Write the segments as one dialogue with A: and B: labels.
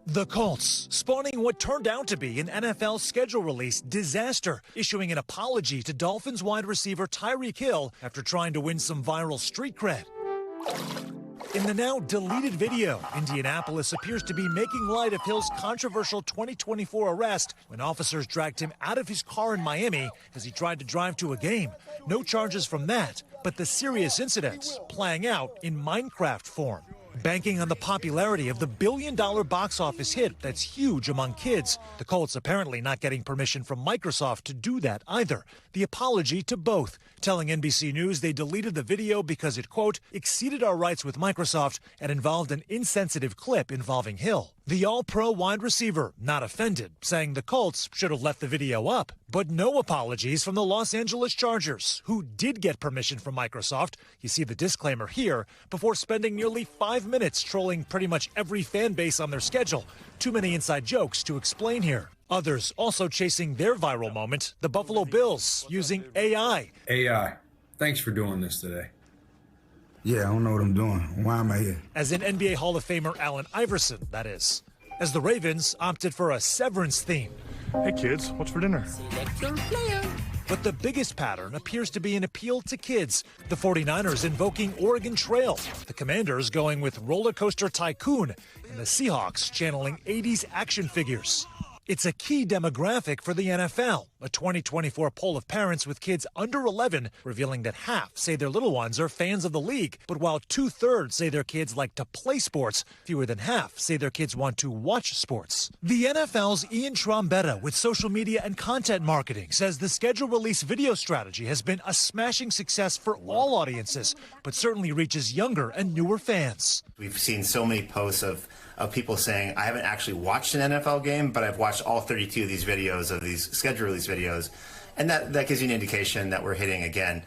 A: The Colts, spawning what turned out to be an NFL schedule release disaster, issuing an apology to Dolphins wide receiver Tyreek Hill after trying to win some viral street cred. In the now deleted video, Indianapolis appears to be making light of Hill's controversial 2024 arrest when officers dragged him out of his car in Miami as he tried to drive to a game. No charges from that, but the serious incidents playing out in Minecraft form. Banking on the popularity of the billion-dollar box office hit that's huge among kids, the Colts apparently not getting permission from Microsoft to do that either. The apology to both, telling NBC News they deleted the video because it, quote, exceeded our rights with Microsoft and involved an insensitive clip involving Hill. The all-pro wide receiver not offended, saying the Colts should have left the video up. But no apologies from the Los Angeles Chargers, who did get permission from Microsoft. You see the disclaimer here, before spending nearly 5 minutes trolling pretty much every fan base on their schedule. Too many inside jokes to explain here. Others also chasing their viral moment, the Buffalo Bills, using AI.
B: AI, thanks for doing this today.
C: Yeah, I don't know what I'm doing. Why am I here?
A: As in NBA Hall of Famer Allen Iverson, that is. As the Ravens opted for a Severance theme.
D: Hey kids, what's for dinner?
E: Select your player.
A: But the biggest pattern appears to be an appeal to kids. The 49ers invoking Oregon Trail, the Commanders going with Roller Coaster Tycoon, and the Seahawks channeling 80s action figures. It's a key demographic for the NFL. A 2024 poll of parents with kids under 11 revealing that half say their little ones are fans of the league. But while 2/3 say their kids like to play sports, fewer than half say their kids want to watch sports. The NFL's Ian Trombetta with social media and content marketing says the schedule release video strategy has been a smashing success for all audiences, but certainly reaches younger and newer fans.
F: We've seen so many posts of people saying, I haven't actually watched an NFL game, but I've watched all 32 of these videos, of these schedule release videos. And that gives you an indication that we're hitting, again,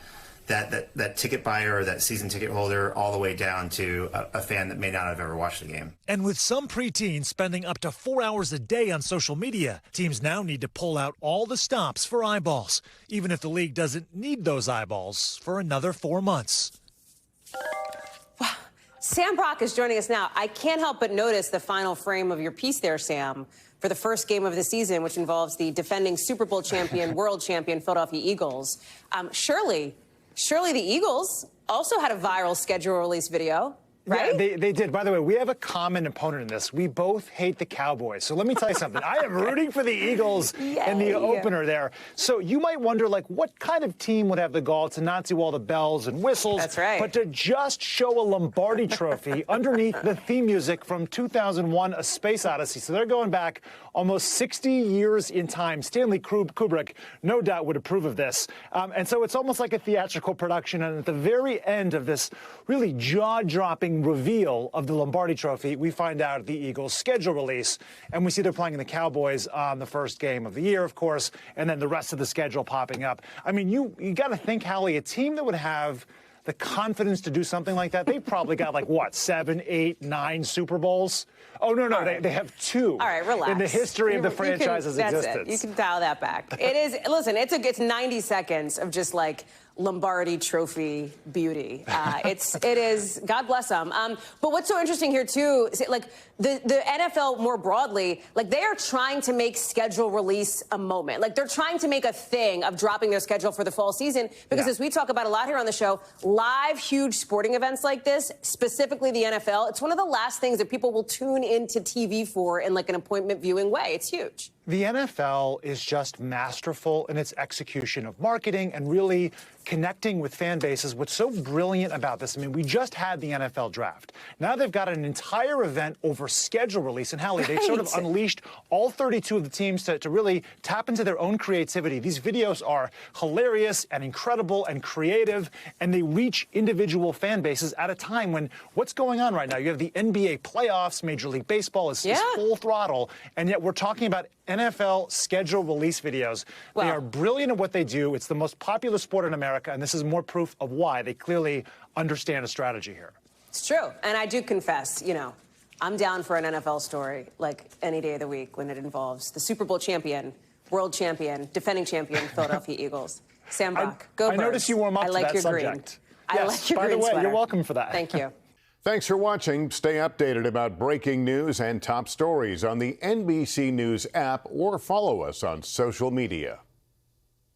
F: that ticket buyer or that season ticket holder all the way down to a fan that may not have ever watched the game.
A: And with some preteens spending up to 4 hours a day on social media, teams now need to pull out all the stops for eyeballs, even if the league doesn't need those eyeballs for another 4 months.
G: Sam Brock is joining us now. I can't help but notice the final frame of your piece there, Sam, for the first game of the season, which involves the defending Super Bowl champion, world champion Philadelphia Eagles. Surely the Eagles also had a viral schedule release video. Right?
D: Yeah, they did. By the way, we have a common opponent in this. We both hate the Cowboys. So let me tell you something. I am rooting for the Eagles in the opener there. So you might wonder, like, what kind of team would have the gall to not do all the bells and whistles,
G: That's right.
D: but to just show a Lombardi trophy underneath the theme music from 2001, A Space Odyssey. So they're going back almost 60 years in time. Stanley Kubrick, no doubt, would approve of this. And so it's almost like a theatrical production. And at the very end of this really jaw-dropping reveal of the Lombardi Trophy, we find out the Eagles' schedule release, and we see they're playing the Cowboys on the first game of the year, of course, and then the rest of the schedule popping up. I mean, you got to think, Hallie, a team that would have the confidence to do something like that, they probably got like, what, 7, 8, 9 Super Bowls? Oh, no, they have 2.
G: All right, relax.
D: In the history of the franchise's existence.
G: You can dial that back. It is, listen, it's 90 seconds of just like Lombardi Trophy beauty. It is, God bless them. But what's so interesting here, too, is like the NFL more broadly, like they are trying to make schedule release a moment. Like they're trying to make a thing of dropping their schedule for the fall season because as we talk about a lot here on the show, live huge sporting events like this, specifically the NFL, it's one of the last things that people will tune into TV for in like an appointment viewing way. It's huge.
D: The NFL is just masterful in its execution of marketing and really connecting with fan bases. What's so brilliant about this, I mean, we just had the NFL draft. Now they've got an entire event over schedule release. And Hallie, they've sort of unleashed all 32 of the teams to really tap into their own creativity. These videos are hilarious and incredible and creative, and they reach individual fan bases at a time when what's going on right now? You have the NBA playoffs, Major League Baseball is full throttle, and yet we're talking about NFL schedule release videos. Well, they are brilliant at what they do. It's the most popular sport in America, and this is more proof of why. They clearly understand a strategy here.
G: It's true. And I do confess, you know, I'm down for an NFL story like any day of the week when it involves the Super Bowl champion, world champion, defending champion, Philadelphia Eagles. Sam Brock, go Birds.
D: I noticed you warm up to
G: that
D: subject.
G: Green. I like your
D: by
G: green
D: the way,
G: sweater.
D: You're welcome for that.
G: Thank you.
E: Thanks for watching. Stay updated about breaking news and top stories on the NBC News app or follow us on social media.